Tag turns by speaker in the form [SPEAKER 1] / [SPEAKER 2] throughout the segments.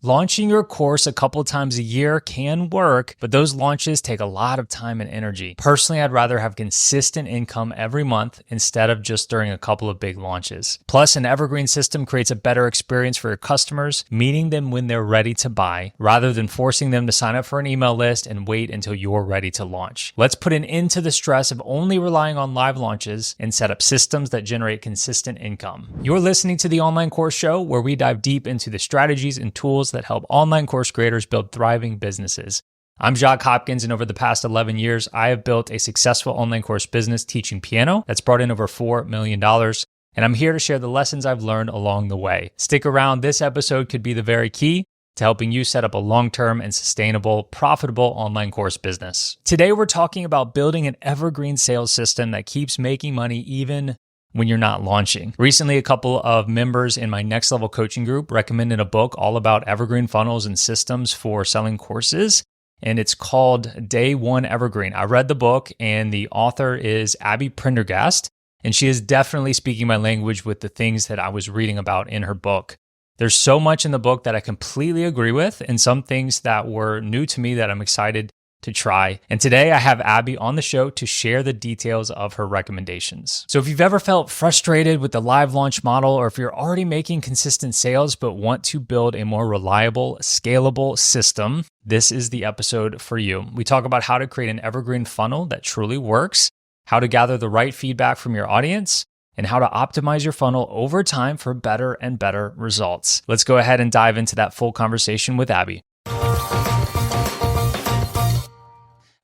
[SPEAKER 1] Launching your course a couple times a year can work, but those launches take a lot of time and energy. Personally, I'd rather have consistent income every month instead of just during a couple of big launches. Plus, an Evergreen system creates a better experience for your customers, meeting them when they're ready to buy, rather than forcing them to sign up for an email list and wait until you're ready to launch. Let's put an end to the stress of only relying on live launches and set up systems that generate consistent income. You're listening to the Online Course Show, where we dive deep into the strategies and tools that help online course creators build thriving businesses. I'm Jacques Hopkins, and over the past 11 years, I have built a successful online course business teaching piano that's brought in over $4 million. And I'm here to share the lessons I've learned along the way. Stick around. This episode could be the very key to helping you set up a long-term and sustainable, profitable online course business. Today, we're talking about building an evergreen sales system that keeps making money even when you're not launching. Recently, a couple of members in my Next Level coaching group recommended a book all about evergreen funnels and systems for selling courses, and it's called Day One Evergreen. I read the book, and the author is Abi Prendergast, and she is definitely speaking my language with the things that I was reading about in her book. There's so much in the book that I completely agree with, and some things that were new to me that I'm excited to try. And today I have Abi on the show to share the details of her recommendations. So if you've ever felt frustrated with the live launch model, or if you're already making consistent sales but want to build a more reliable, scalable system, this is the episode for you. We talk about how to create an evergreen funnel that truly works, how to gather the right feedback from your audience, and how to optimize your funnel over time for better and better results. Let's go ahead and dive into that full conversation with Abi.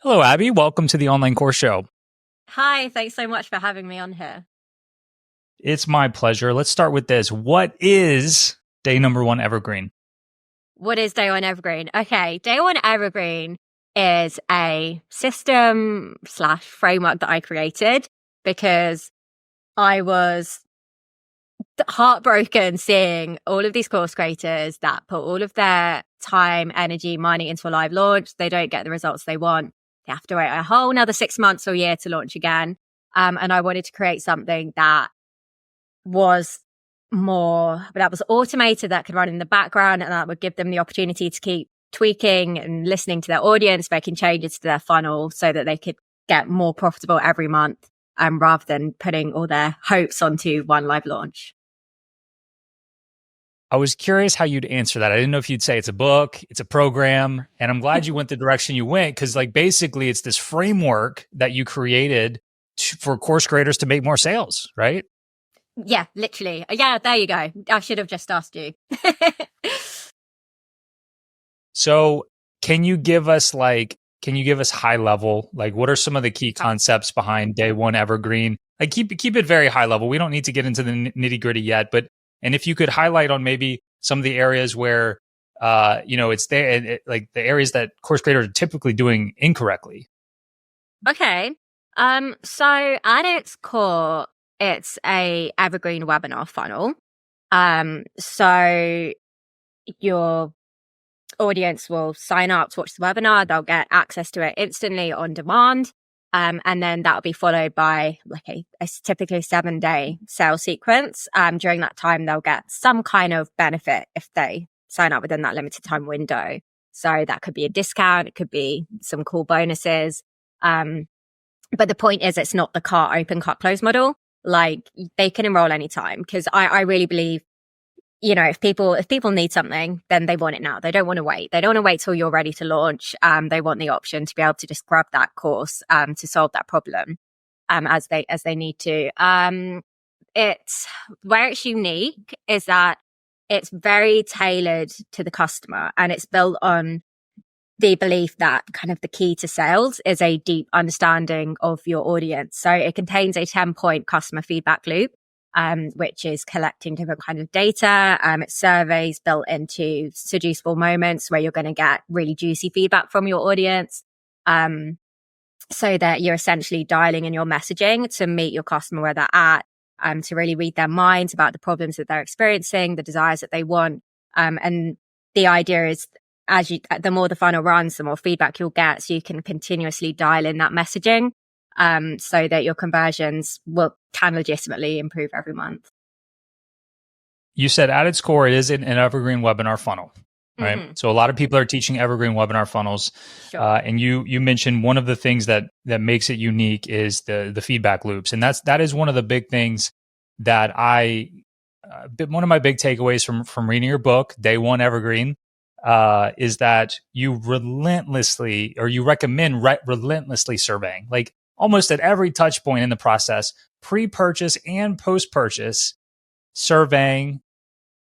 [SPEAKER 1] Hello, Abi. Welcome to the Online Course Show.
[SPEAKER 2] Hi, thanks so much for having me on here.
[SPEAKER 1] It's my pleasure. Let's start with this. What is day number one Evergreen?
[SPEAKER 2] What is Day One Evergreen? Okay, Day One Evergreen is a system/framework that I created because I was heartbroken seeing all of these course creators that put all of their time, energy, money into a live launch. They don't get the results they want. They have to wait a whole another 6 months or a year to launch again. And I wanted to create something that was automated, that could run in the background, and that would give them the opportunity to keep tweaking and listening to their audience, making changes to their funnel so that they could get more profitable every month, rather than putting all their hopes onto one live launch.
[SPEAKER 1] I was curious how you'd answer that. I didn't know if you'd say it's a book, it's a program, and I'm glad you went the direction you went, because basically it's this framework that you created for course creators to make more sales, right?
[SPEAKER 2] Yeah, literally. Yeah, there you go. I should have just asked you.
[SPEAKER 1] So can you give us high level, what are some of the key concepts behind Day One Evergreen? Keep it very high level. We don't need to get into the nitty gritty yet, and if you could highlight on maybe some of the areas where, it's there, the areas that course creators are typically doing incorrectly.
[SPEAKER 2] Okay. So at its core, it's a evergreen webinar funnel. So your audience will sign up to watch the webinar. They'll get access to it instantly on demand. And then that'll be followed by a typically 7-day sales sequence. During that time, they'll get some kind of benefit if they sign up within that limited time window. So that could be a discount. It could be some cool bonuses. But the point is, it's not the cart open, cart close model. They can enroll anytime, because I really believe, if people need something, then they want it now. They don't want to wait. They don't want to wait till you're ready to launch. They want the option to be able to just grab that course to solve that problem as they need to. It's where it's unique is that it's very tailored to the customer, and it's built on the belief that kind of the key to sales is a deep understanding of your audience. So it contains a 10-point customer feedback loop, which is collecting different kinds of data. It's surveys built into suggestible moments where you're going to get really juicy feedback from your audience, so that you're essentially dialing in your messaging to meet your customer where they're at, to really read their minds about the problems that they're experiencing, the desires that they want. And the idea is, the more the funnel runs, the more feedback you'll get, so you can continuously dial in that messaging, so that your conversions can legitimately improve every month.
[SPEAKER 1] You said at its core, it is an evergreen webinar funnel. right? So a lot of people are teaching evergreen webinar funnels.
[SPEAKER 2] Sure.
[SPEAKER 1] And you mentioned one of the things that makes it unique is the feedback loops. And that is one of the big things that one of my big takeaways from reading your book, Day One Evergreen, is that you recommend relentlessly surveying, like almost at every touch point in the process, pre-purchase and post-purchase, surveying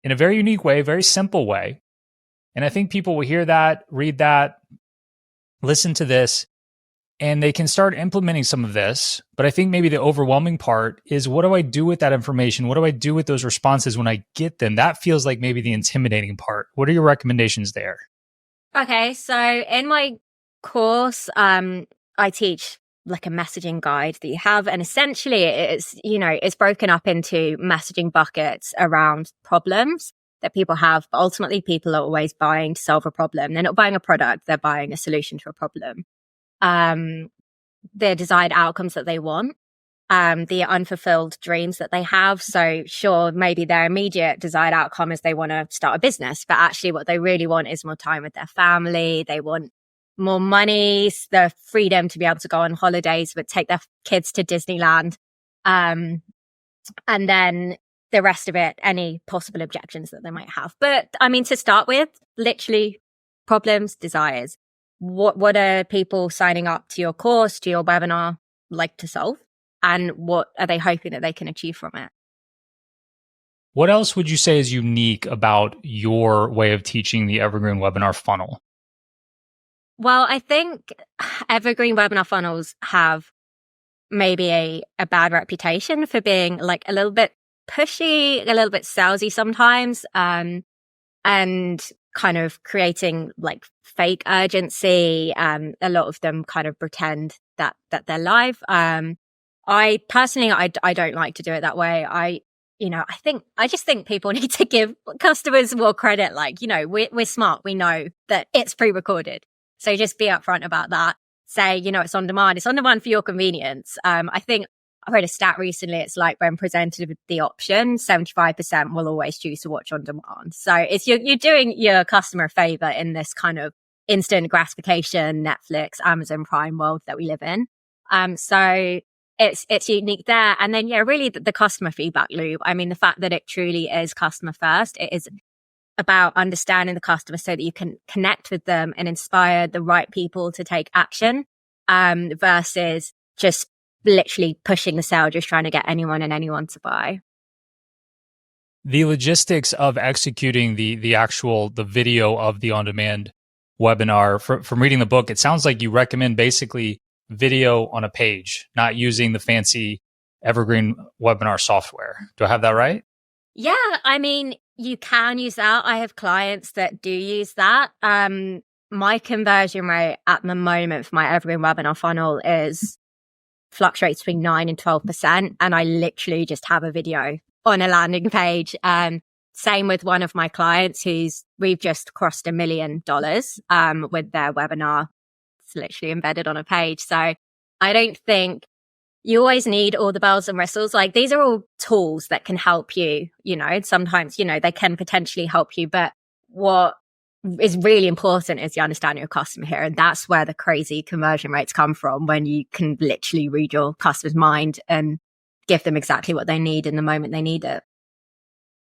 [SPEAKER 1] in a very unique way, very simple way. And I think people will hear that, read that, listen to this, and they can start implementing some of this. But I think maybe the overwhelming part is, what do I do with that information? What do I do with those responses when I get them? That feels like maybe the intimidating part. What are your recommendations there?
[SPEAKER 2] Okay, so in my course, I teach like a messaging guide that you have, and essentially it's broken up into messaging buckets around problems that people have. But ultimately, people are always buying to solve a problem. They're not buying a product; they're buying a solution to a problem. The desired outcomes that they want, the unfulfilled dreams that they have. So sure, maybe their immediate desired outcome is they want to start a business, but actually what they really want is more time with their family. They want more money, the freedom to be able to go on holidays, but take their kids to Disneyland. And then the rest of it, any possible objections that they might have. But I mean, to start with, literally problems, desires. What are people signing up to your course, to your webinar, like to solve? And what are they hoping that they can achieve from it?
[SPEAKER 1] What else would you say is unique about your way of teaching the Evergreen webinar funnel?
[SPEAKER 2] Well, I think Evergreen webinar funnels have maybe a bad reputation for being like a little bit pushy, a little bit salesy sometimes, and kind of creating like fake urgency. A lot of them kind of pretend that they're live. I personally, I don't like to do it that way. I just think people need to give customers more credit. Like, we're smart. We know that it's pre-recorded. So just be upfront about that. Say, it's on demand. It's on demand for your convenience. I think I read a stat recently. It's like when presented with the option, 75% will always choose to watch on demand. So it's you're doing your customer a favor in this kind of instant gratification, Netflix, Amazon Prime world that we live in. So it's unique there. And then, really the customer feedback loop. I mean, the fact that it truly is customer first, it is about understanding the customer so that you can connect with them and inspire the right people to take action, versus just literally pushing the sale, just trying to get anyone to buy.
[SPEAKER 1] The logistics of executing the video of the on-demand webinar, from reading the book, it sounds like you recommend basically video on a page, not using the fancy Evergreen webinar software. Do I have that right?
[SPEAKER 2] Yeah, I mean, you can use that. I have clients that do use that. My conversion rate at the moment for my Evergreen webinar funnel fluctuates between 9 and 12%. And I literally just have a video on a landing page. Same with one of my clients we've just crossed $1 million with their webinar. It's literally embedded on a page. So I don't think you always need all the bells and whistles. Like, these are all tools that can help you, sometimes, they can potentially help you. But what is really important is you understand your customer here. And that's where the crazy conversion rates come from, when you can literally read your customer's mind and give them exactly what they need in the moment they need it.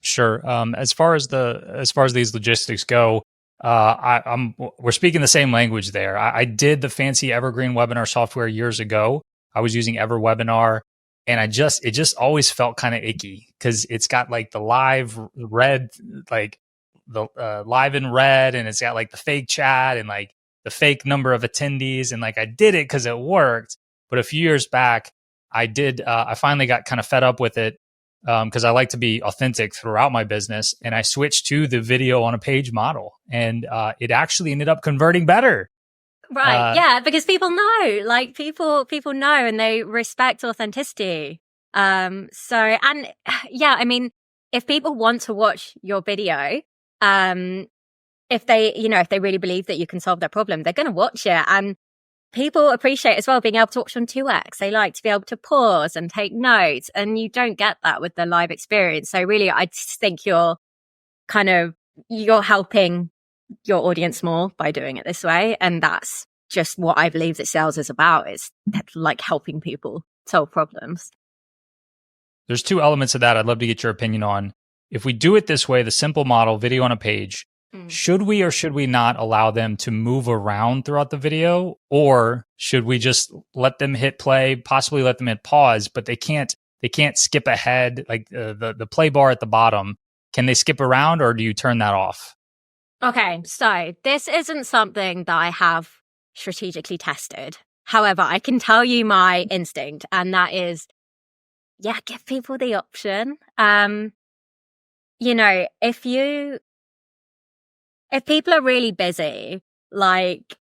[SPEAKER 1] Sure. As far as these logistics go, we're speaking the same language there. I did the fancy Evergreen webinar software years ago. I was using EverWebinar, and it just always felt kind of icky because it's got like the live red, like the live in red, and it's got like the fake chat and like the fake number of attendees. And like, I did it because it worked. But a few years back, I finally got kind of fed up with it because I like to be authentic throughout my business. And I switched to the video on a page model, and it actually ended up converting better.
[SPEAKER 2] Right. Yeah. Because people know, like people know, and they respect authenticity. I mean, if people want to watch your video, if they really believe that you can solve their problem, they're going to watch it. And people appreciate as well being able to watch on 2x. They like to be able to pause and take notes, and you don't get that with the live experience. So really, I just think you're helping your audience more by doing it this way. And that's just what I believe that sales is about. It's like helping people solve problems.
[SPEAKER 1] There's two elements of that I'd love to get your opinion on. If we do it this way, the simple model, video on a page, should we or should we not allow them to move around throughout the video? Or should we just let them hit play, possibly let them hit pause, but they can't skip ahead, like the play bar at the bottom. Can they skip around, or do you turn that off?
[SPEAKER 2] Okay, so this isn't something that I have strategically tested. However, I can tell you my instinct, and that is, yeah, give people the option. You know, if people are really busy, like,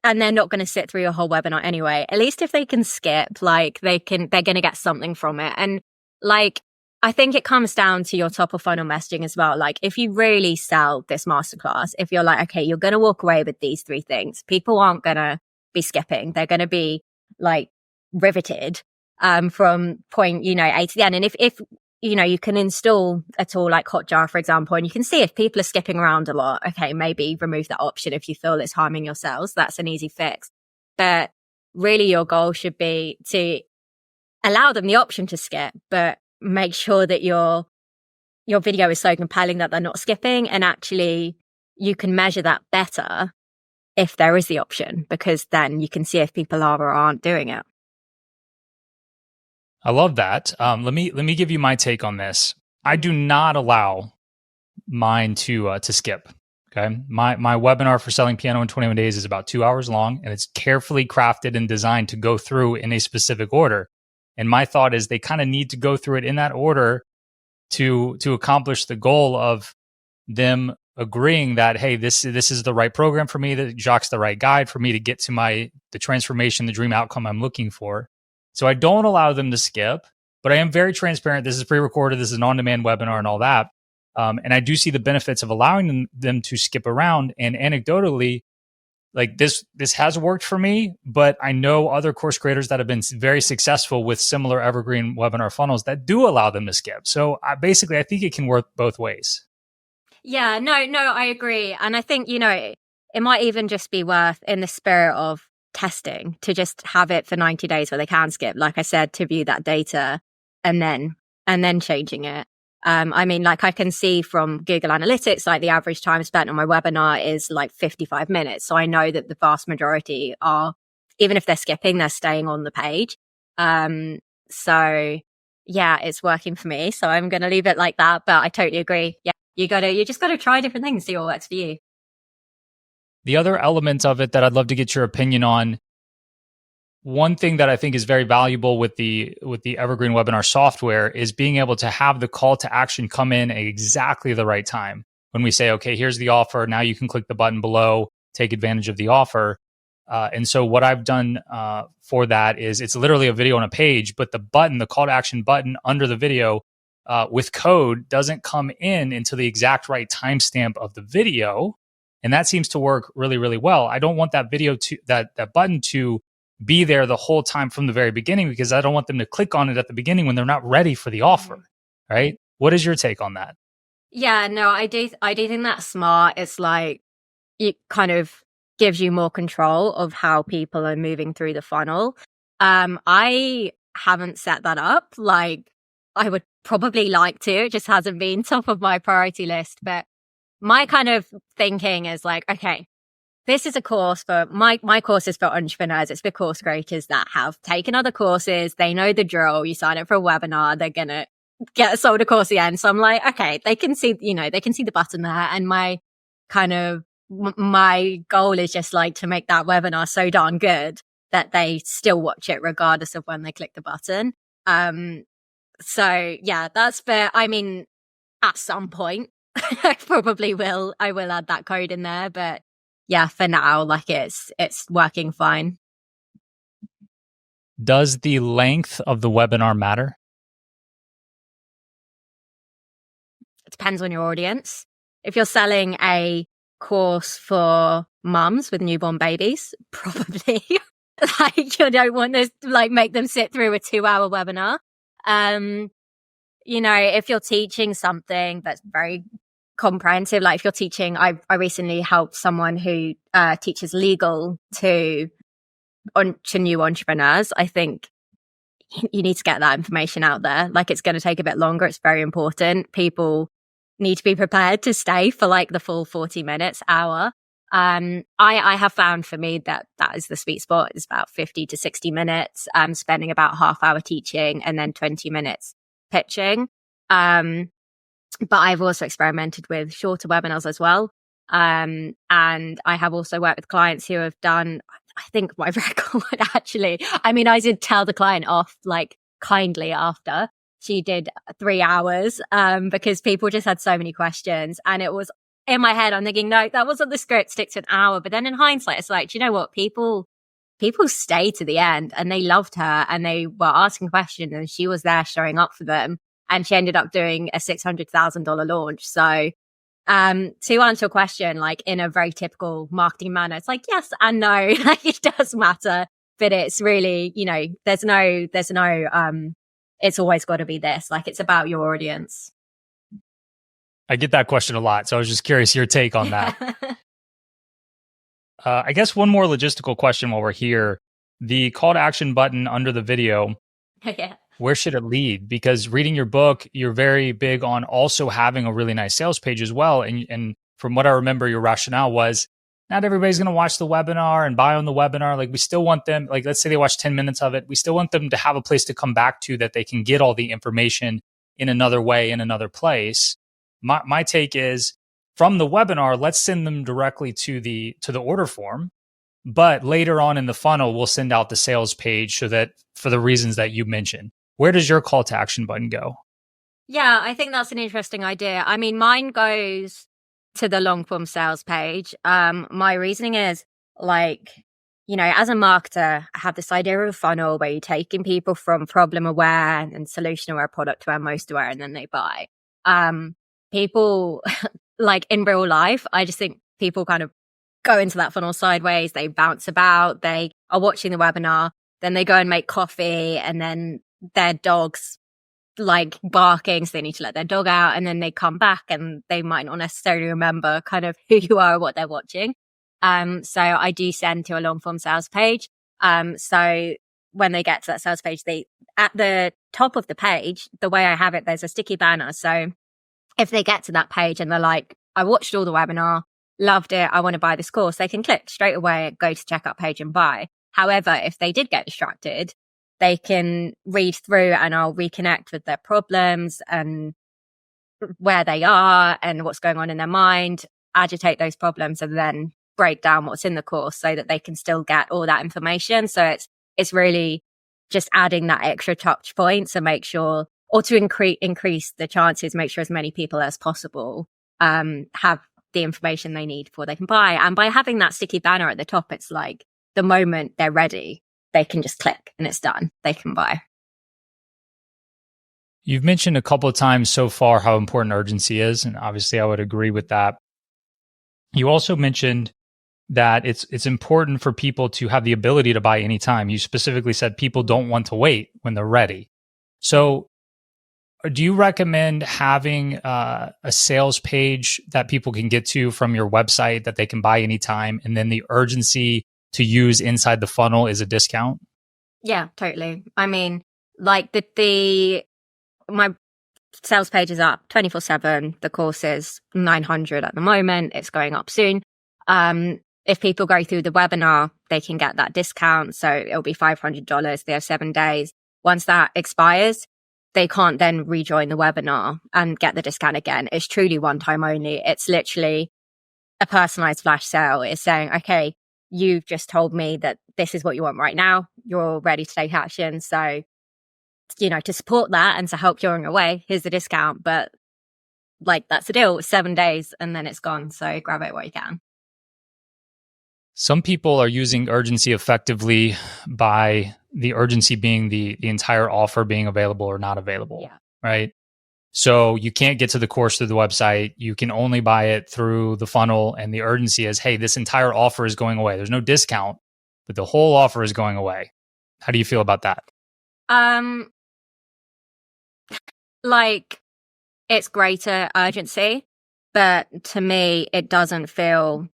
[SPEAKER 2] and they're not going to sit through your whole webinar anyway, at least if they can skip, like, they're going to get something from it. And like, I think it comes down to your top of funnel messaging as well. Like, if you really sell this masterclass, if you're like, okay, you're going to walk away with these 3 things, people aren't going to be skipping. They're going to be like riveted, from point, you know, A to the end. And if, you know, you can install a tool like Hotjar, for example, and you can see if people are skipping around a lot, okay, maybe remove that option if you feel it's harming your sales. That's an easy fix. But really your goal should be to allow them the option to skip, but make sure that your video is so compelling that they're not skipping. And actually you can measure that better if there is the option, because then you can see if people are or aren't doing it.
[SPEAKER 1] I love that. Let me give you my take on this. I do not allow mine to skip. Okay, my webinar for selling piano in 21 days is about 2 hours long, and it's carefully crafted and designed to go through in a specific order. And my thought is they kind of need to go through it in that order to accomplish the goal of them agreeing that, hey, this is the right program for me, that Jacques the right guide for me to get to the transformation, the dream outcome I'm looking for. So I don't allow them to skip, but I am very transparent. This is pre-recorded. This is an on-demand webinar and all that. And I do see the benefits of allowing them to skip around. And anecdotally, like this has worked for me, but I know other course creators that have been very successful with similar evergreen webinar funnels that do allow them to skip. So I think it can work both ways.
[SPEAKER 2] Yeah, no, I agree. And I think, you know, it might even just be worth, in the spirit of testing, to just have it for 90 days where they can skip, like I said, to view that data and then changing it. I mean, like I can see from Google Analytics, like the average time spent on my webinar is like 55 minutes. So I know that the vast majority are, even if they're skipping, they're staying on the page. So yeah, it's working for me. So I'm going to leave it like that. But I totally agree. Yeah, you just got to try different things, see what works for you.
[SPEAKER 1] The other element of it that I'd love to get your opinion on, one thing that I think is very valuable with the Evergreen webinar software is being able to have the call to action come in at exactly the right time. When we say, okay, here's the offer, now you can click the button below, take advantage of the offer. And so what I've done for that is it's literally a video on a page, but the button, the call to action button under the video with code doesn't come in until the exact right timestamp of the video. And that seems to work really, really well. I don't want that video that button to be there the whole time from the very beginning, because I don't want them to click on it at the beginning when they're not ready for the offer, right? What is your take on that?
[SPEAKER 2] Yeah, no, I do think that's smart. It's like it kind of gives you more control of how people are moving through the funnel. I haven't set that up. Like, I would probably like to. It just hasn't been top of my priority list. But my kind of thinking is like, okay, this is a course for my course is for entrepreneurs. It's for course creators that have taken other courses. They know the drill. You sign up for a webinar, they're going to get sold a course again. So I'm like, okay, they can see the button there. And my goal is just like to make that webinar so darn good that they still watch it regardless of when they click the button. So yeah, that's fair. I mean, at some point I will add that code in there, but yeah, for now, like it's working fine.
[SPEAKER 1] Does the length of the webinar matter?
[SPEAKER 2] It depends on your audience. If you're selling a course for mums with newborn babies, probably like you don't want to like make them sit through a 2-hour webinar. You know, if you're teaching something that's very comprehensive. Like if you're teaching, I recently helped someone who teaches legal to new entrepreneurs. I think you need to get that information out there. Like it's going to take a bit longer. It's very important. People need to be prepared to stay for like the full 40 minutes, hour. I have found for me that is the sweet spot. It's about 50 to 60 minutes, spending about half hour teaching and then 20 minutes pitching. But I've also experimented with shorter webinars as well. And I have also worked with clients who have done, I think my record actually, I mean, I did tell the client off like kindly after she did 3 hours, because people just had so many questions, and it was in my head, I'm thinking, no, that wasn't the script, stick to an hour. But then in hindsight, it's like, do you know what? People stay to the end, and they loved her and they were asking questions and she was there showing up for them. And she ended up doing a $600,000 launch. So, to answer your question, like in a very typical marketing manner, it's like, yes and no, like it does matter, but it's really, you know, there's no, it's always got to be this, like it's about your audience.
[SPEAKER 1] I get that question a lot, so I was just curious your take on that. I guess one more logistical question while we're here. The call to action button under the video,
[SPEAKER 2] Yeah.
[SPEAKER 1] Where should it lead? Because reading your book, you're very big on also having a really nice sales page as well. And from what I remember, your rationale was not everybody's going to watch the webinar and buy on the webinar. Like we still want them, like let's say they watch 10 minutes of it. We still want them to have a place to come back to that they can get all the information in another way, in another place. My take is from the webinar, let's send them directly to the order form. But later on in the funnel, we'll send out the sales page so that for the reasons that you mentioned. Where does your call to action button go?
[SPEAKER 2] Yeah, I think that's an interesting idea. I mean, mine goes to the long form sales page. My reasoning is like, you know, as a marketer, I have this idea of a funnel where you're taking people from problem aware and solution aware, product aware, most aware, and then they buy. People like in real life, I just think people kind of go into that funnel sideways. They bounce about. They are watching the webinar. Then they go and make coffee, and then their dog's like barking. So they need to let their dog out, and then they come back and they might not necessarily remember kind of who you are or what they're watching. So I do send to a long form sales page. So when they get to that sales page, at the top of the page, the way I have it, there's a sticky banner. So if they get to that page and they're like, I watched all the webinar, loved it, I want to buy this course, they can click straight away, go to checkout page and buy. However, if they did get distracted, they can read through and I'll reconnect with their problems and where they are and what's going on in their mind, agitate those problems, and then break down what's in the course so that they can still get all that information. So it's really just adding that extra touch point to make sure, or to increase the chances, make sure as many people as possible have the information they need before they can buy. And by having that sticky banner at the top, it's like the moment they're ready, they can just click and it's done. They can buy.
[SPEAKER 1] You've mentioned a couple of times so far how important urgency is, and obviously I would agree with that. You also mentioned that it's important for people to have the ability to buy anytime. You specifically said people don't want to wait when they're ready. So do you recommend having a sales page that people can get to from your website that they can buy anytime, and then the urgency to use inside the funnel is a discount?
[SPEAKER 2] Yeah, totally. I mean, like my sales page is up 24/7. The course is 900 at the moment. It's going up soon. If people go through the webinar, they can get that discount. So it'll be $500. They have 7 days. Once that expires, they can't then rejoin the webinar and get the discount again. It's truly one time only. It's literally a personalized flash sale. It's saying, okay, you've just told me that this is what you want right now. You're ready to take action. So, you know, to support that and to help you on your way, here's the discount. But like, that's the deal. It's 7 days and then it's gone. So grab it while you can.
[SPEAKER 1] Some people are using urgency effectively by the urgency being the entire offer being available or not available, right? So you can't get to the course through the website. You can only buy it through the funnel. And the urgency is, hey, this entire offer is going away. There's no discount, but the whole offer is going away. How do you feel about that?
[SPEAKER 2] Like, it's greater urgency. But to me, it doesn't feel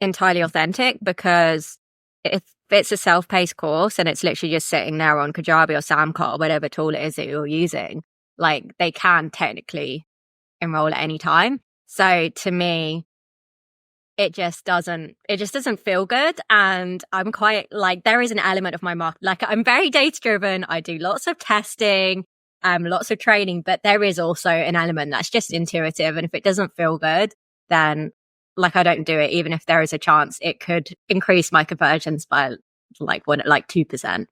[SPEAKER 2] entirely authentic, because if it's a self-paced course and it's literally just sitting there on Kajabi or Samcart or whatever tool it is that you're using, like, they can technically enroll at any time. So to me, it just doesn't feel good. And I'm quite like, there is an element of my market, like, I'm very data driven. I do lots of testing, lots of training, but there is also an element that's just intuitive. And if it doesn't feel good, then like, I don't do it, even if there is a chance it could increase my conversions by like 2%.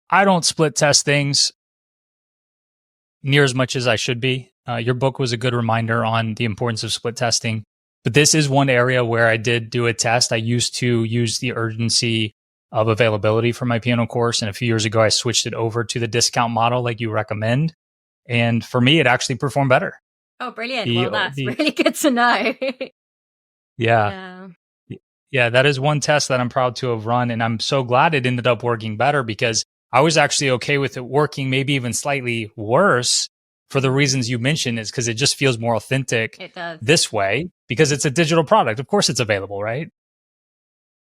[SPEAKER 1] I don't split test things near as much as I should be. Your book was a good reminder on the importance of split testing. But this is one area where I did do a test. I used to use the urgency of availability for my piano course. And a few years ago, I switched it over to the discount model like you recommend. And for me, it actually performed better.
[SPEAKER 2] Oh, brilliant. Well, that's really good to know.
[SPEAKER 1] Yeah. Yeah, that is one test that I'm proud to have run. And I'm so glad it ended up working better, because I was actually okay with it working maybe even slightly worse for the reasons you mentioned, is because it just feels more authentic this way, because it's a digital product. Of course it's available, right?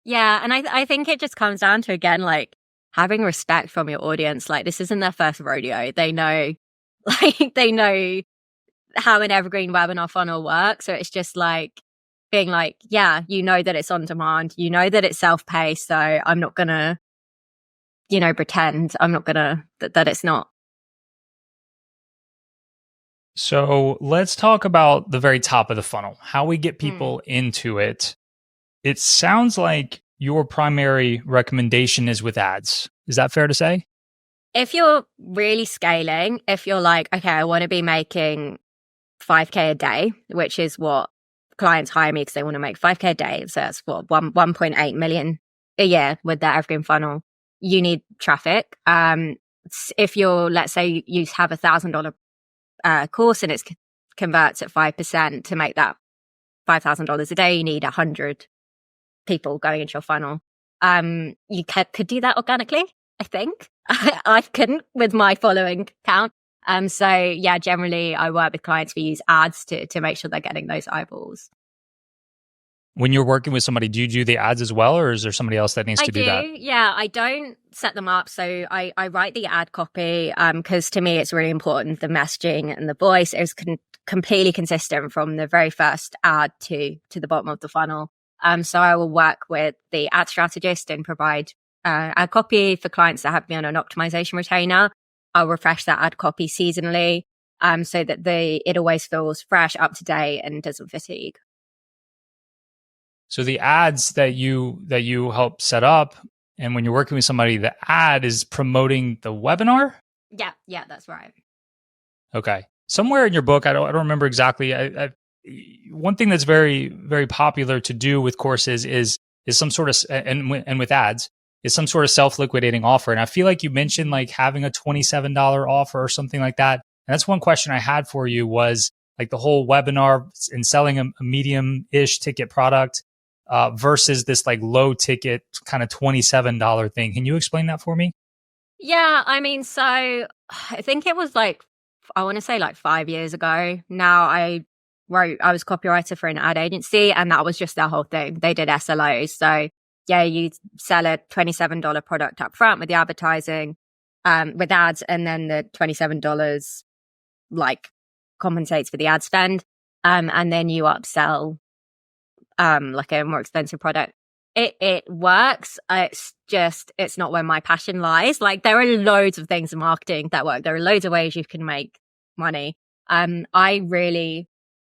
[SPEAKER 2] Yeah. And I think it just comes down to, again, like, having respect from your audience. Like, this isn't their first rodeo. They know how an evergreen webinar funnel works. So it's just like being like, yeah, you know that it's on demand. You know that it's self-paced. So I'm not going to, pretend I'm not going to, that it's not.
[SPEAKER 1] So let's talk about the very top of the funnel, how we get people into it. It sounds like your primary recommendation is with ads. Is that fair to say?
[SPEAKER 2] If you're really scaling, if you're like, okay, I want to be making 5K a day, which is what clients hire me because they want to make 5K a day. So that's what, 1.8 million a year with their evergreen funnel. You need traffic. If you're, let's say you have $1,000 course and it converts at 5%, to make that $5,000 a day, you need 100 people going into your funnel. You could do that organically, I think. I couldn't with my following count. So yeah, generally I work with clients who use ads to make sure they're getting those eyeballs.
[SPEAKER 1] When you're working with somebody, do you do the ads as well, or is there somebody else that needs to do that?
[SPEAKER 2] Yeah, I don't set them up. So I write the ad copy, because to me it's really important. The messaging and the voice is completely consistent from the very first ad to the bottom of the funnel. So I will work with the ad strategist and provide ad copy for clients that have me on an optimization retainer. I'll refresh that ad copy seasonally, so that it always feels fresh, up to date, and doesn't fatigue.
[SPEAKER 1] So the ads that you help set up, and when you're working with somebody, the ad is promoting the webinar?
[SPEAKER 2] Yeah, that's right.
[SPEAKER 1] Okay. Somewhere in your book, I don't remember exactly. One thing that's very, very popular to do with courses is some sort of, and with ads, is some sort of self-liquidating offer. And I feel like you mentioned like having a $27 offer or something like that. And that's one question I had for you, was like the whole webinar and selling a medium-ish ticket product versus this like low ticket kind of $27 thing. Can you explain that for me?
[SPEAKER 2] Yeah, I mean, so I think it was like, I want to say like 5 years ago now, I was copywriter for an ad agency, and that was just their whole thing. They did SLOs. So yeah, you sell a $27 product up front with the advertising, with ads, and then the $27 like compensates for the ad spend. And then you upsell like a more expensive product. It works. It's not where my passion lies. Like, there are loads of things in marketing that work. There are loads of ways you can make money. I really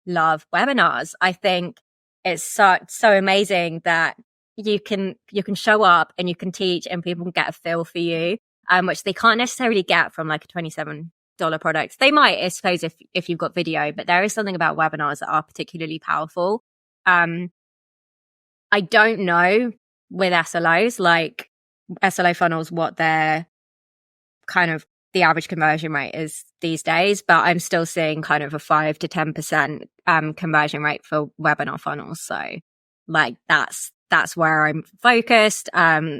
[SPEAKER 2] love webinars. I think it's so amazing that you can show up and you can teach and people can get a feel for you, which they can't necessarily get from like a $27 product. They might, I suppose, if you've got video, but there is something about webinars that are particularly powerful. I don't know with SLOs, like SLO funnels, what their kind of the average conversion rate is these days, but I'm still seeing kind of a 5 to 10% conversion rate for webinar funnels. So like that's where I'm focused. I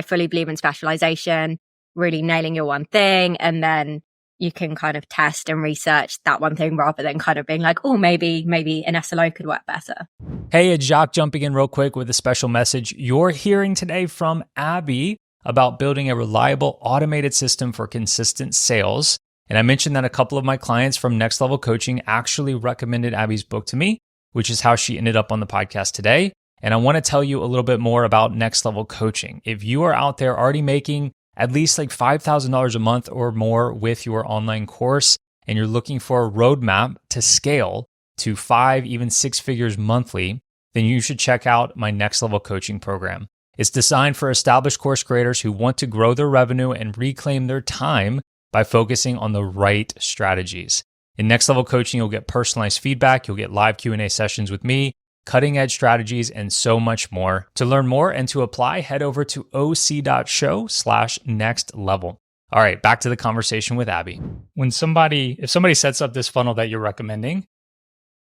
[SPEAKER 2] fully believe in specialization, really nailing your one thing, and then you can kind of test and research that one thing rather than kind of being like, oh, maybe an SLO could work better.
[SPEAKER 1] Hey, it's Jacques jumping in real quick with a special message you're hearing today from Abi about building a reliable automated system for consistent sales. And I mentioned that a couple of my clients from Next Level Coaching actually recommended Abi's book to me, which is how she ended up on the podcast today. And I want to tell you a little bit more about Next Level Coaching. If you are out there already making at least like $5,000 a month or more with your online course, and you're looking for a roadmap to scale to 5, even 6 figures monthly, then you should check out my Next Level Coaching program. It's designed for established course creators who want to grow their revenue and reclaim their time by focusing on the right strategies. In Next Level Coaching, you'll get personalized feedback, you'll get live Q&A sessions with me, cutting edge strategies, and so much more. To learn more and to apply, head over to oc.show/nextlevel. All right, back to the conversation with Abi. If somebody sets up this funnel that you're recommending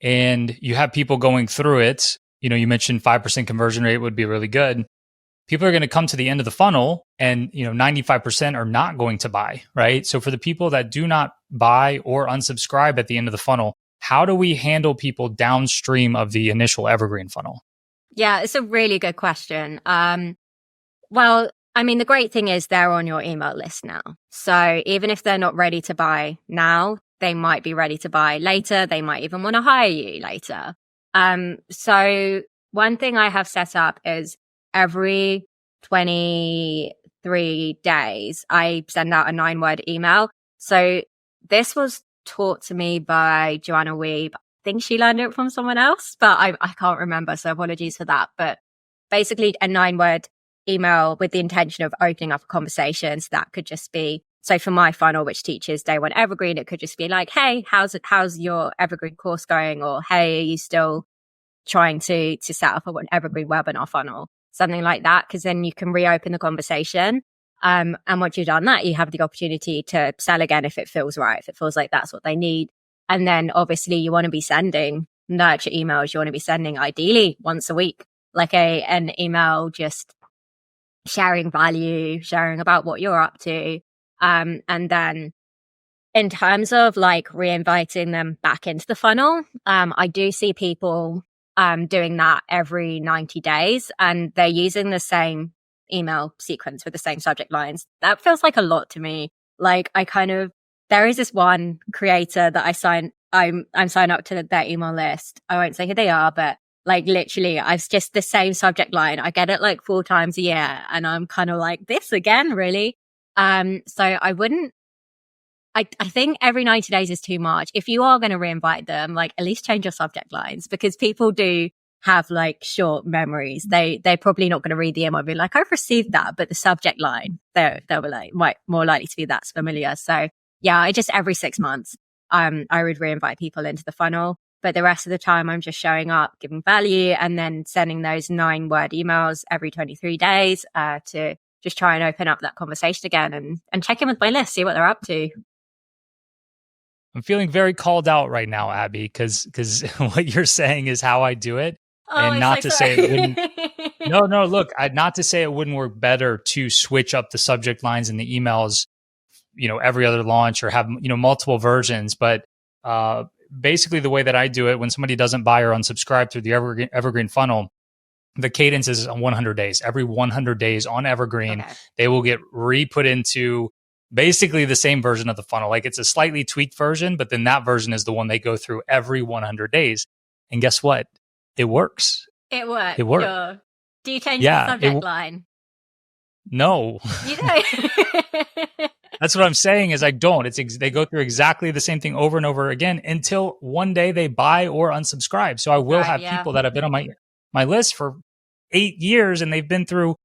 [SPEAKER 1] and you have people going through it, you mentioned 5% conversion rate would be really good. People are going to come to the end of the funnel and 95% are not going to buy, right? So for the people that do not buy or unsubscribe at the end of the funnel, how do we handle people downstream of the initial Evergreen funnel?
[SPEAKER 2] Yeah, it's a really good question. Well, I mean, the great thing is they're on your email list now. So even if they're not ready to buy now, they might be ready to buy later. They might even want to hire you later. So one thing I have set up is every 23 days, I send out a 9-word email. So this was taught to me by Joanna Weeb. I think she learned it from someone else, but I can't remember. So apologies for that. But basically a 9-word email with the intention of opening up a conversation. So that could just be, so for my funnel, which teaches day 1 Evergreen, it could just be like, hey, how's your Evergreen course going? Or, hey, are you still trying to set up an Evergreen webinar funnel? Something like that. Cause then you can reopen the conversation. And once you've done that, you have the opportunity to sell again if it feels right, if it feels like that's what they need. And then obviously you want to be sending nurture emails. You want to be sending ideally once a week, like an email, just sharing value, sharing about what you're up to. And then in terms of like reinviting them back into the funnel, I do see people doing that every 90 days and they're using the same email sequence with the same subject lines. That feels like a lot to me. Like there is this one creator that I'm signed up to their email list. I won't say who they are, but like literally I've just the same subject line. I get it like 4 times a year and I'm kind of like, this again, really? So I think every 90 days is too much. If you are going to reinvite them, like at least change your subject lines because people do have like short memories. They're probably not going to read the email and be like, I've received that, but the subject line, they'll be like, more likely to be that's familiar. So yeah, I just every 6 months, I would reinvite people into the funnel. But the rest of the time, I'm just showing up, giving value, and then sending those 9-word emails every 23 days to just try and open up that conversation again and check in with my list, see what they're up to.
[SPEAKER 1] I'm feeling very called out right now, Abi, because what you're saying is how I do it. And not to say it wouldn't. No, look, not to say it wouldn't work better to switch up the subject lines in the emails, every other launch or have, multiple versions. But basically the way that I do it, when somebody doesn't buy or unsubscribe through the Evergreen funnel, the cadence is on 100 days. Every 100 days on Evergreen, They will get re-put into basically the same version of the funnel. Like it's a slightly tweaked version, but then that version is the one they go through every 100 days. And guess what? It works.
[SPEAKER 2] It works.
[SPEAKER 1] It works.
[SPEAKER 2] Sure. Do you change the subject line?
[SPEAKER 1] No.
[SPEAKER 2] You don't?
[SPEAKER 1] That's what I'm saying is I don't. They go through exactly the same thing over and over again until one day they buy or unsubscribe. So I will have people that have been on my list for 8 years and they've been through,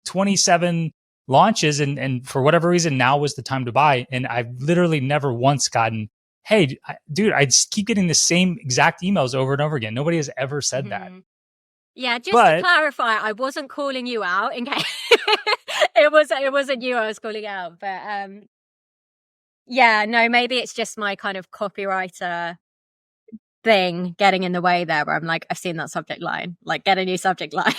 [SPEAKER 1] 27 launches and for whatever reason now was the time to buy. And I've literally never once gotten, hey, dude, I just keep getting the same exact emails over and over again. Nobody has ever said that.
[SPEAKER 2] Yeah, just to clarify, I wasn't calling you out in case it wasn't you I was calling out. But yeah, no, maybe it's just my kind of copywriter thing getting in the way there where I'm like, I've seen that subject line, like get a new subject line.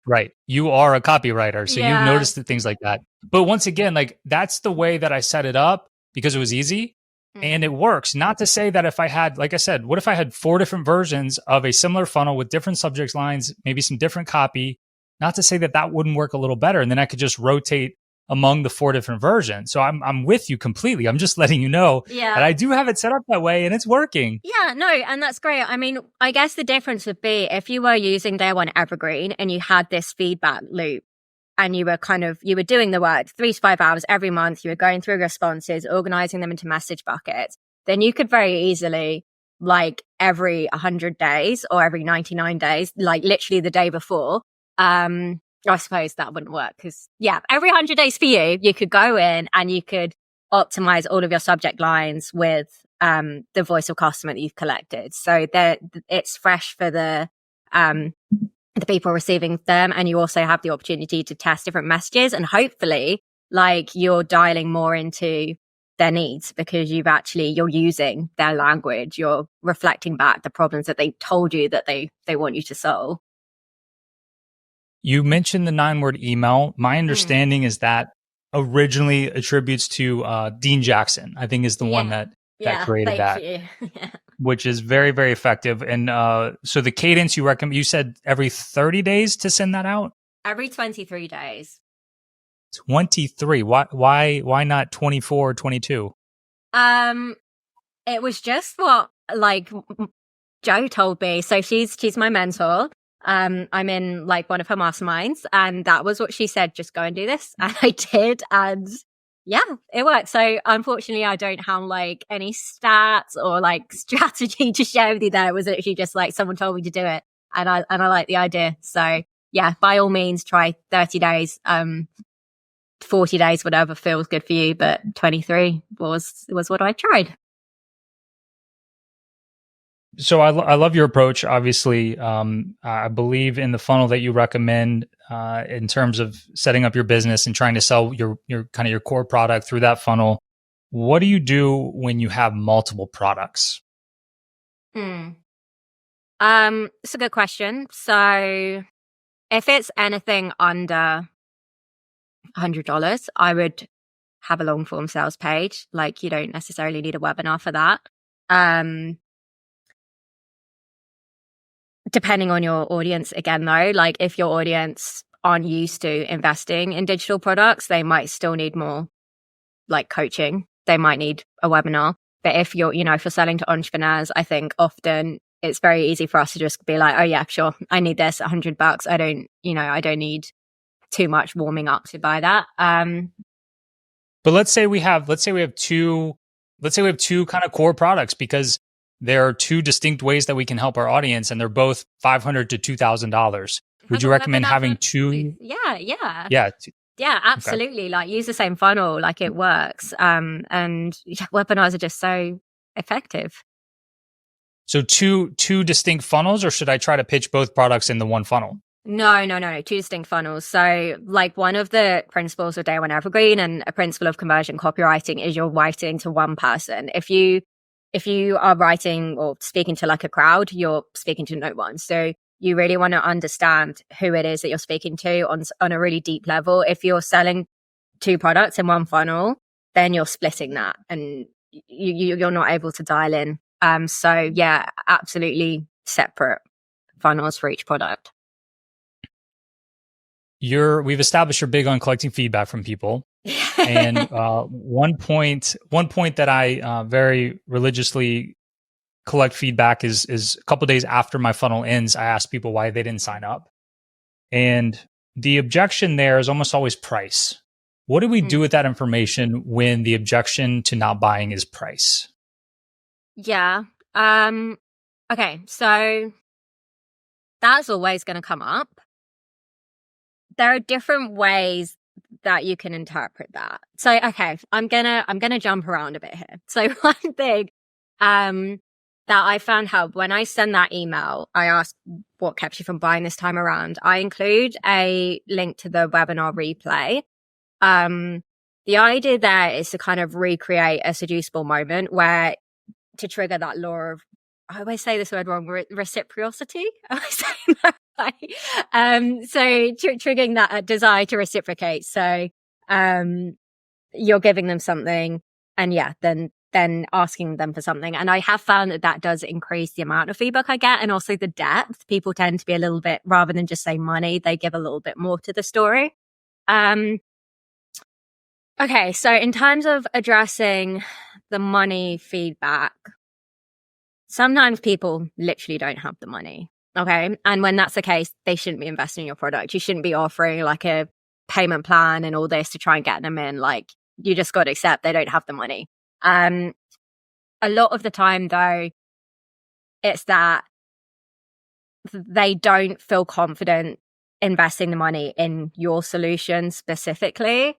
[SPEAKER 1] Right. You are a copywriter, so you've
[SPEAKER 2] Yeah.
[SPEAKER 1] noticed the things like that. But once again, like that's the way that I set it up because it was easy and it works. Not to say that if I had, like I said, what if I had 4 different versions of a similar funnel with different subject lines, maybe some different copy, not to say that that wouldn't work a little better. And then I could just rotate among the 4 different versions. So I'm with you completely. I'm just letting you know that I do have it set up that way and it's working.
[SPEAKER 2] Yeah, no, and that's great. I mean, I guess the difference would be if you were using Day One Evergreen and you had this feedback loop and you were doing the work 3 to 5 hours every month, you were going through responses, organizing them into message buckets, then you could very easily, like every 100 days or every 99 days, like literally the day before, I suppose that wouldn't work because, every 100 days for you, you could go in and you could optimize all of your subject lines with the voice of customer that you've collected. So that it's fresh for the people receiving them. And you also have the opportunity to test different messages and hopefully like you're dialing more into their needs because you're using their language. You're reflecting back the problems that they told you that they want you to solve.
[SPEAKER 1] You mentioned the 9-word email. My understanding is that originally attributes to Dean Jackson, I think is the one that created that, which is very, very effective. And so the cadence you recommend, you said every 30 days to send that out?
[SPEAKER 2] Every 23 days.
[SPEAKER 1] 23. Why not 24 or 22?
[SPEAKER 2] It was just what like Jo told me. So she's my mentor. I'm in like one of her masterminds and that was what she said, just go and do this. And I did. And it worked. So unfortunately I don't have like any stats or like strategy to share with you there. It was actually just like someone told me to do it and I like the idea. So by all means try 30 days, 40 days, whatever feels good for you. But 23 was what I tried.
[SPEAKER 1] So I love your approach. Obviously, I believe in the funnel that you recommend in terms of setting up your business and trying to sell your kind of your core product through that funnel. What do you do when you have multiple products?
[SPEAKER 2] It's a good question. So if it's anything under $100, I would have a long form sales page. Like you don't necessarily need a webinar for that. Depending on your audience again though, like if your audience aren't used to investing in digital products, they might still need more like coaching. They might need a webinar. But if you're selling to entrepreneurs, I think often it's very easy for us to just be like, oh yeah, sure, I need this $100. I don't need too much warming up to buy that.
[SPEAKER 1] But let's say we have two kind of core products because there are 2 distinct ways that we can help our audience, and they're both $500 to $2,000. Would you recommend having 2?
[SPEAKER 2] Yeah, absolutely. Okay. Like use the same funnel, like it works. And webinars are just so effective.
[SPEAKER 1] So two distinct funnels, or should I try to pitch both products in the one funnel?
[SPEAKER 2] No. 2 distinct funnels. So like one of the principles of Day One Evergreen and a principle of conversion copywriting is you're writing to one person. If you are writing or speaking to like a crowd, you're speaking to no one. So you really want to understand who it is that you're speaking to on a really deep level. If you're selling 2 products in one funnel, then you're splitting that and you're not able to dial in. So absolutely separate funnels for each product.
[SPEAKER 1] We've established you're big on collecting feedback from people. And one point that I very religiously collect feedback is a couple of days after my funnel ends, I ask people why they didn't sign up. And the objection there is almost always price. What do we do with that information when the objection to not buying is price?
[SPEAKER 2] Yeah. Okay. So that's always going to come up. There are different ways that you can interpret that. So, okay, I'm gonna jump around a bit here. So one thing, that I found help when I send that email, I ask what kept you from buying this time around. I include a link to the webinar replay. The idea there is to kind of recreate a seducible moment where to trigger that law of I always say this word wrong, reciprocity. I always say that right. So triggering that desire to reciprocate. So you're giving them something, and then asking them for something. And I have found that does increase the amount of feedback I get, and also the depth. People tend to be a little bit, rather than just say money, they give a little bit more to the story. Okay, so in terms of addressing the money feedback, sometimes people literally don't have the money. Okay. And when that's the case, they shouldn't be investing in your product. You shouldn't be offering like a payment plan and all this to try and get them in. Like, you just got to accept they don't have the money. A lot of the time though, it's that they don't feel confident investing the money in your solution specifically.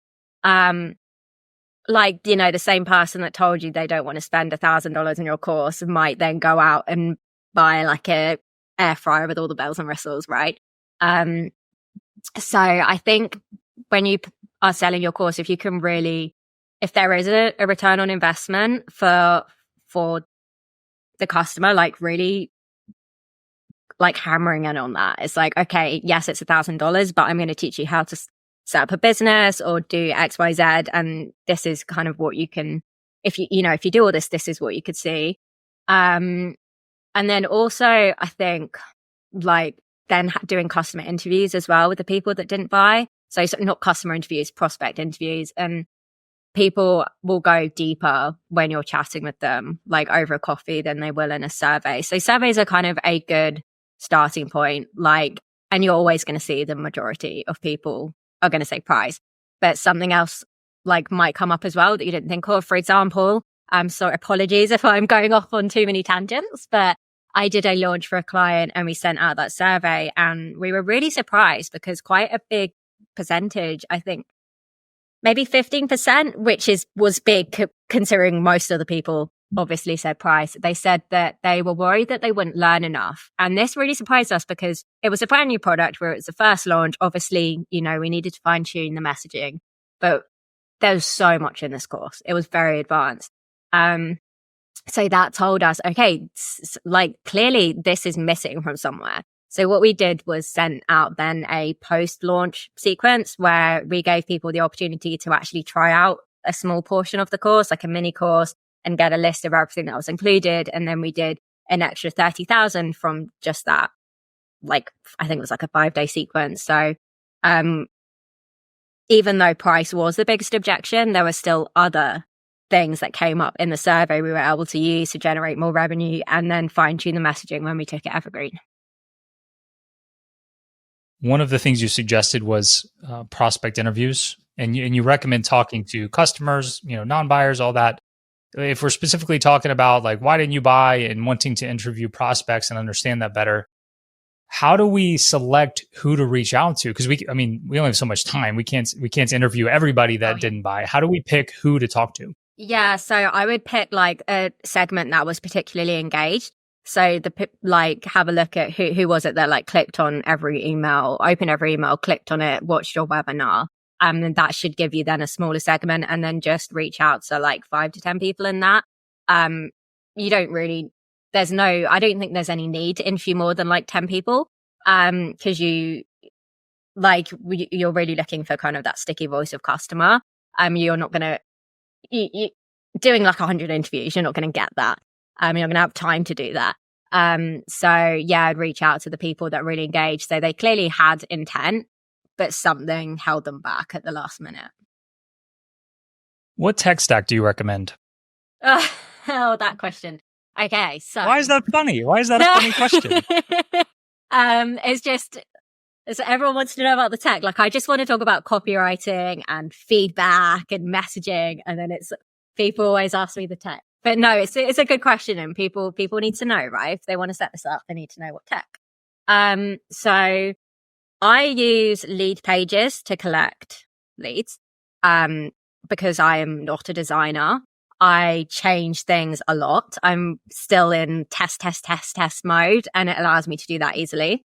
[SPEAKER 2] Like, you know, the same person that told you they don't want to spend $1,000 on your course might then go out and buy like a air fryer with all the bells and whistles, right? So I think when you are selling your course, if you can really, if there is a return on investment for the customer, like really like hammering in on that. It's like, okay, yes, it's $1,000, but I'm going to teach you how to set up a business or do X, Y, Z. And this is kind of what you can, if you do all this, this is what you could see. And then also I think like then doing customer interviews as well with the people that didn't buy. So not customer interviews, prospect interviews. And people will go deeper when you're chatting with them, like over a coffee, than they will in a survey. So surveys are kind of a good starting point. Like, and you're always going to see the majority of people are going to say price, but something else like might come up as well that you didn't think of. For example, so apologies if I'm going off on too many tangents, but I did a launch for a client and we sent out that survey and we were really surprised because quite a big percentage, I think maybe 15%, which was big considering most of the people obviously said price. They said that they were worried that they wouldn't learn enough. And this really surprised us because it was a brand new product where it was the first launch. Obviously, you know, we needed to fine tune the messaging, but there's so much in this course. It was very advanced. So that told us, okay, like clearly this is missing from somewhere. So what we did was send out then a post-launch sequence where we gave people the opportunity to actually try out a small portion of the course, like a mini course, and get a list of everything that was included. And then we did an extra 30,000 from just that. Like, I think it was like a 5-day sequence. So, even though price was the biggest objection, there were still other things that came up in the survey we were able to use to generate more revenue and then fine tune the messaging when we took it evergreen.
[SPEAKER 1] One of the things you suggested was prospect interviews, and you recommend talking to customers, you know, non-buyers, all that. If we're specifically talking about like why didn't you buy and wanting to interview prospects and understand that better, how do we select who to reach out to? Because we only have so much time. We can't interview everybody that didn't buy. How do we pick who to talk to?
[SPEAKER 2] Yeah, so I would pick like a segment that was particularly engaged. So have a look at who was it that like clicked on every email, opened every email, clicked on it, watched your webinar. And that should give you then a smaller segment, and then just reach out to like 5 to 10 people in that. You don't really, I don't think there's any need to interview more than like 10 people. Cause you're really looking for kind of that sticky voice of customer. You're not going to, doing like 100 interviews, you're not going to get that. You're going to have time to do that. So yeah, I'd reach out to the people that really engaged. So they clearly had intent, but something held them back at the last minute.
[SPEAKER 1] What tech stack do you recommend?
[SPEAKER 2] Oh, that question. Okay, so
[SPEAKER 1] why is that funny? Why is that a funny question?
[SPEAKER 2] It's just so everyone wants to know about the tech. Like, I just want to talk about copywriting and feedback and messaging, and then people always ask me the tech. But no, it's a good question, and people need to know, right? If they want to set this up, they need to know what tech. So I use lead pages to collect leads. Because I am not a designer, I change things a lot. I'm still in test mode, and it allows me to do that easily.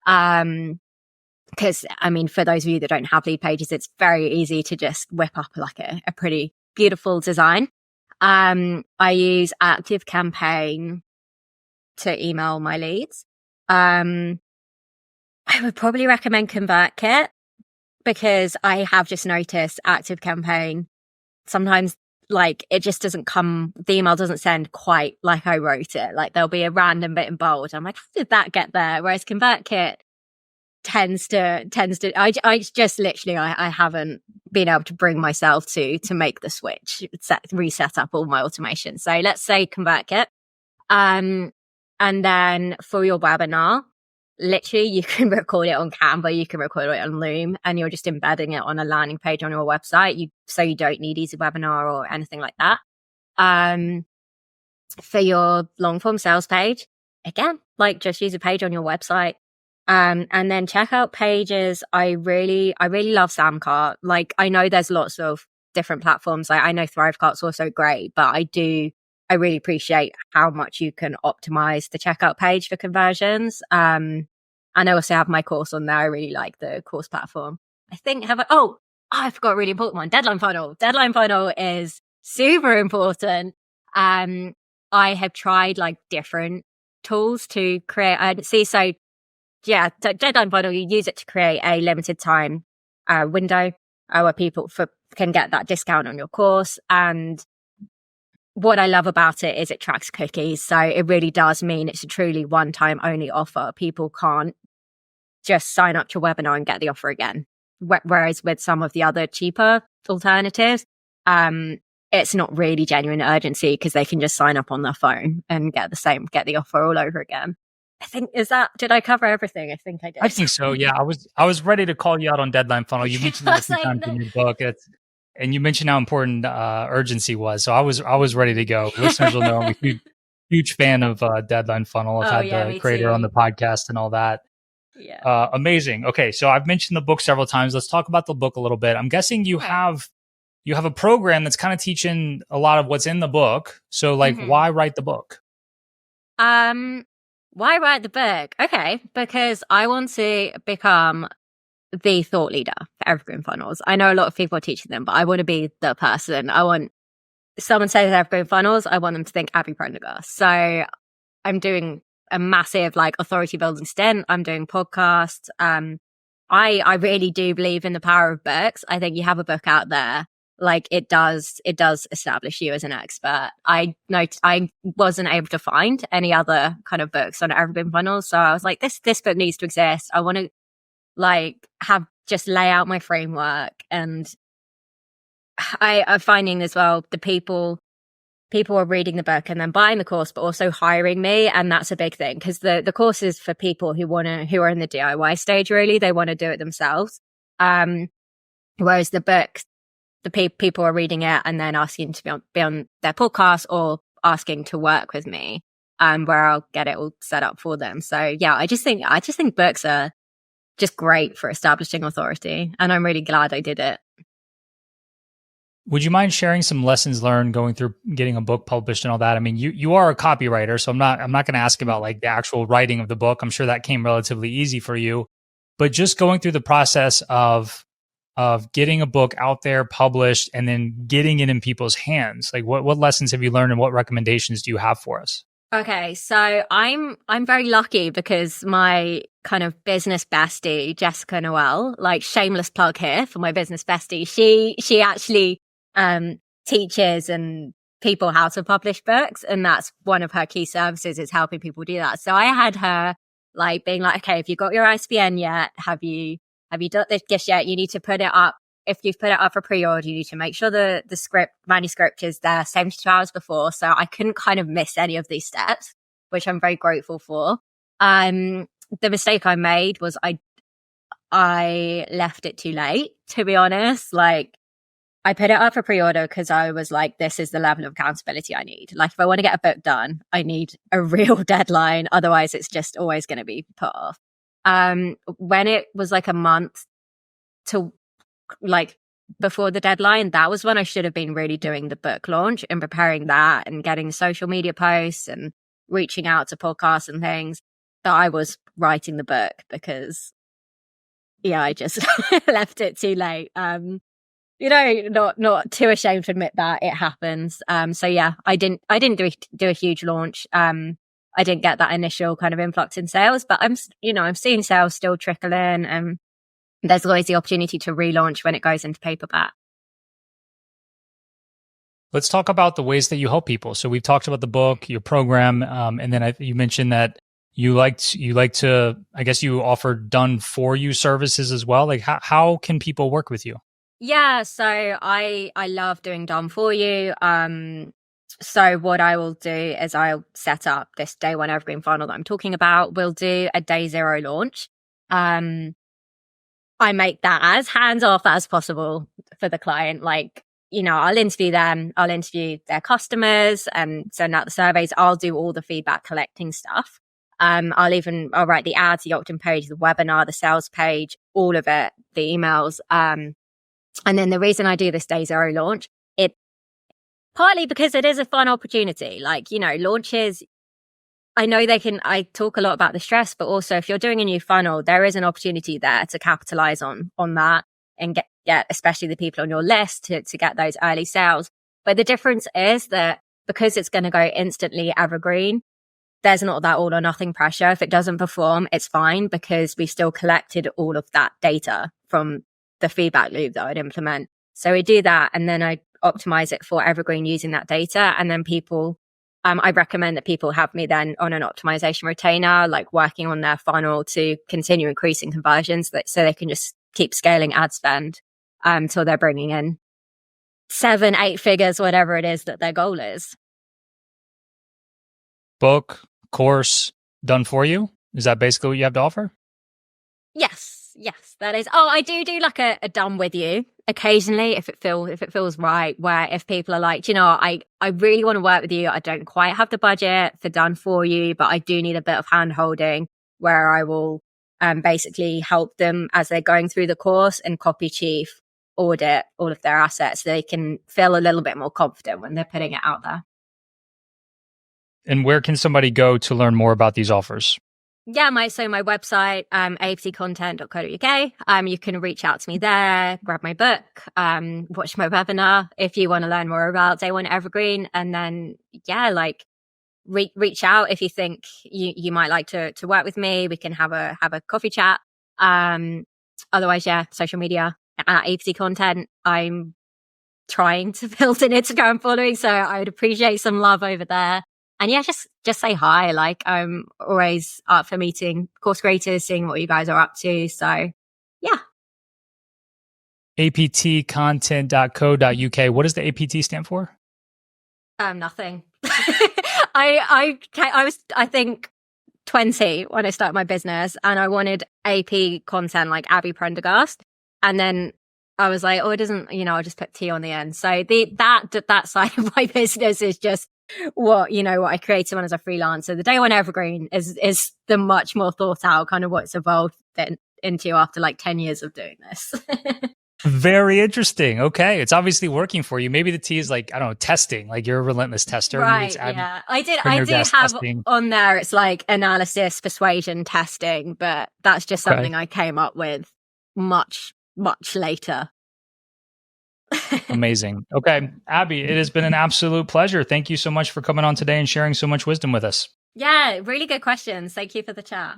[SPEAKER 2] Because for those of you that don't have lead pages, it's very easy to just whip up like a pretty beautiful design. I use ActiveCampaign to email my leads. I would probably recommend ConvertKit because I have just noticed ActiveCampaign sometimes like it just doesn't come, the email doesn't send quite like I wrote it. Like there'll be a random bit in bold. I'm like, how did that get there? Whereas ConvertKit tends to, I just literally, I haven't been able to bring myself to make the switch, reset up all my automation. So let's say ConvertKit. And then for your webinar, literally you can record it on Canva, you can record it on Loom, and you're just embedding it on a landing page on your website. So you don't need Easy Webinar or anything like that. For your long form sales page, again, like just use a page on your website. And then checkout pages. I really love Samcart. Like I know there's lots of different platforms. Like I know Thrivecart's also great, but I really appreciate how much you can optimize the checkout page for conversions. And I also have my course on there. I really like the course platform. I think I forgot a really important one. Deadline funnel. Deadline funnel is super important. I have tried like different tools to create. Deadline funnel, you use it to create a limited time window where people can get that discount on your course. And what I love about it is it tracks cookies. So it really does mean it's a truly one-time only offer. People can't just sign up to a webinar and get the offer again. Whereas with some of the other cheaper alternatives, it's not really genuine urgency because they can just sign up on their phone and get the offer all over again. I think, did I cover everything? I think I did.
[SPEAKER 1] I think so. Yeah. I was ready to call you out on deadline funnel. You mentioned it a few times in your book. And you mentioned how important urgency was. So I was ready to go. Listeners will know I'm a huge fan of deadline funnel. I've had the creator on the podcast and all that.
[SPEAKER 2] Yeah.
[SPEAKER 1] Amazing. Okay. So I've mentioned the book several times. Let's talk about the book a little bit. I'm guessing you have a program that's kind of teaching a lot of what's in the book. So like, why write the book?
[SPEAKER 2] Why write the book? Okay. Because I want to become the thought leader for Evergreen funnels. I know a lot of people are teaching them, but I want to be the person. Someone says Evergreen funnels, I want them to think Abi Prendergast. So I'm doing a massive like authority building stint. I'm doing podcasts. I really do believe in the power of books. I think you have a book out there, like it does establish you as an expert. I wasn't able to find any other kind of books on Evergreen funnels. So I was like, this book needs to exist. I want to like just lay out my framework. And I'm finding as well, the people are reading the book and then buying the course, but also hiring me. And that's a big thing because the course is for people who are in the DIY stage, really. They want to do it themselves. Whereas the book, people are reading it and then asking to be on their podcast or asking to work with me, where I'll get it all set up for them. So yeah, I just think books are just great for establishing authority. And I'm really glad I did it.
[SPEAKER 1] Would you mind sharing some lessons learned going through getting a book published and all that? I mean, you are a copywriter, so I'm not going to ask about like the actual writing of the book. I'm sure that came relatively easy for you, but just going through the process of getting a book out there, published, and then getting it in people's hands. Like what lessons have you learned and what recommendations do you have for us?
[SPEAKER 2] Okay, so I'm very lucky because my kind of business bestie, Jessica Noel, like shameless plug here for my business bestie, she actually teaches and people how to publish books, and that's one of her key services is helping people do that. So I had her like being like, okay, have you got your ISBN yet? Have you done this yet? You need to put it up. If you've put it up for pre-order, you need to make sure the manuscript is there 72 hours before. So I couldn't kind of miss any of these steps, which I'm very grateful for. The mistake I made was I left it too late, to be honest. Like I put it up for pre-order because I was like, this is the level of accountability I need. Like if I want to get a book done, I need a real deadline. Otherwise it's just always going to be put off. When it was like a month to like before the deadline, that was when I should have been really doing the book launch and preparing that and getting social media posts and reaching out to podcasts and things. That I was writing the book because I just left it too late. Not too ashamed to admit that it happens. So yeah, I didn't do a huge launch. I didn't get that initial kind of influx in sales, but I'm seeing sales still trickle in, and there's always the opportunity to relaunch when it goes into paperback.
[SPEAKER 1] Let's talk about the ways that you help people. So we've talked about the book, your program, and then you mentioned that you like to, I guess you offer done for you services as well. Like how can people work with you?
[SPEAKER 2] Yeah, so I love doing done for you. So what I will do is I'll set up this day one evergreen funnel that I'm talking about. We'll do a day zero launch. I make that as hands off as possible for the client. Like, I'll interview them, I'll interview their customers and send out the surveys. I'll do all the feedback collecting stuff. I'll write the ads, the opt-in page, the webinar, the sales page, all of it, the emails. And then the reason I do this day zero launch, it partly because it is a fun opportunity. Like, launches, I talk a lot about the stress, but also if you're doing a new funnel, there is an opportunity there to capitalize on that and get especially the people on your list to get those early sales. But the difference is that because it's going to go instantly evergreen, there's not that all or nothing pressure. If it doesn't perform, it's fine because we've still collected all of that data from the feedback loop that I'd implement. So we do that and then I optimize it for evergreen using that data. And then I recommend that people have me then on an optimization retainer, like working on their funnel to continue increasing conversions so they can just keep scaling ad spend until they're bringing in 7-8 figures, whatever it is that their goal is.
[SPEAKER 1] Book, course, done for you? Is that basically what you have to offer?
[SPEAKER 2] Yes, that is. Oh, I do like a done with you occasionally if it feels right, where if people are like, I really want to work with you. I don't quite have the budget for done for you, but I do need a bit of hand holding where I will basically help them as they're going through the course and copy chief audit all of their assets so they can feel a little bit more confident when they're putting it out there.
[SPEAKER 1] And where can somebody go to learn more about these offers?
[SPEAKER 2] Yeah, my website, aptcontent.co.uk. You can reach out to me there, grab my book, watch my webinar if you want to learn more about Day One Evergreen. And then, reach out if you think you might like to work with me. We can have a coffee chat. Otherwise, social media at APT Content. I'm trying to build an Instagram following, so I would appreciate some love over there. And just say hi. Like, I'm always up for meeting course creators, seeing what you guys are up to. So, yeah.
[SPEAKER 1] aptcontent.co.uk. What does the APT stand for?
[SPEAKER 2] Nothing. I was, I think, 20 when I started my business, and I wanted AP content like Abi Prendergast. And then I was like, it doesn't, I'll just put T on the end. So that side of my business is just what I created when I was a freelancer. The Day One Evergreen is the much more thought out kind of what's evolved into after like 10 years of doing this.
[SPEAKER 1] Very interesting. Okay. It's obviously working for you. Maybe the T is like, I don't know, testing. Like you're a relentless tester.
[SPEAKER 2] Right. Yeah. I do have testing on there. It's like analysis, persuasion, testing, but that's just something I came up with much, much later.
[SPEAKER 1] Amazing. Okay. Abi, it has been an absolute pleasure. Thank you so much for coming on today and sharing so much wisdom with us.
[SPEAKER 2] Yeah, really good questions. Thank you for the chat.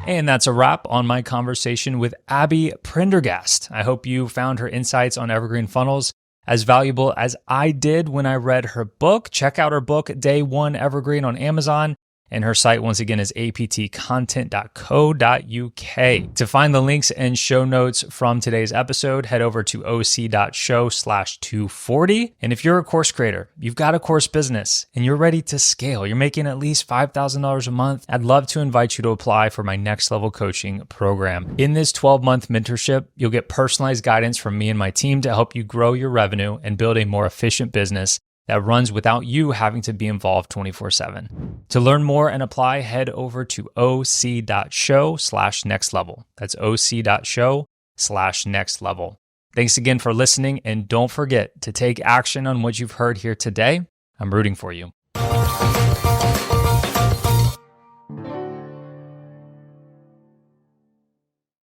[SPEAKER 1] And that's a wrap on my conversation with Abi Prendergast. I hope you found her insights on evergreen funnels as valuable as I did when I read her book. Check out her book, Day One Evergreen, on Amazon. And her site, once again, is aptcontent.co.uk. To find the links and show notes from today's episode, head over to oc.show/240. And if you're a course creator, you've got a course business, and you're ready to scale, you're making at least $5,000 a month, I'd love to invite you to apply for my next level coaching program. In this 12-month mentorship, you'll get personalized guidance from me and my team to help you grow your revenue and build a more efficient business that runs without you having to be involved 24/7. To learn more and apply, head over to oc.show/nextlevel. That's oc.show/nextlevel. Thanks again for listening, and don't forget to take action on what you've heard here today. I'm rooting for you.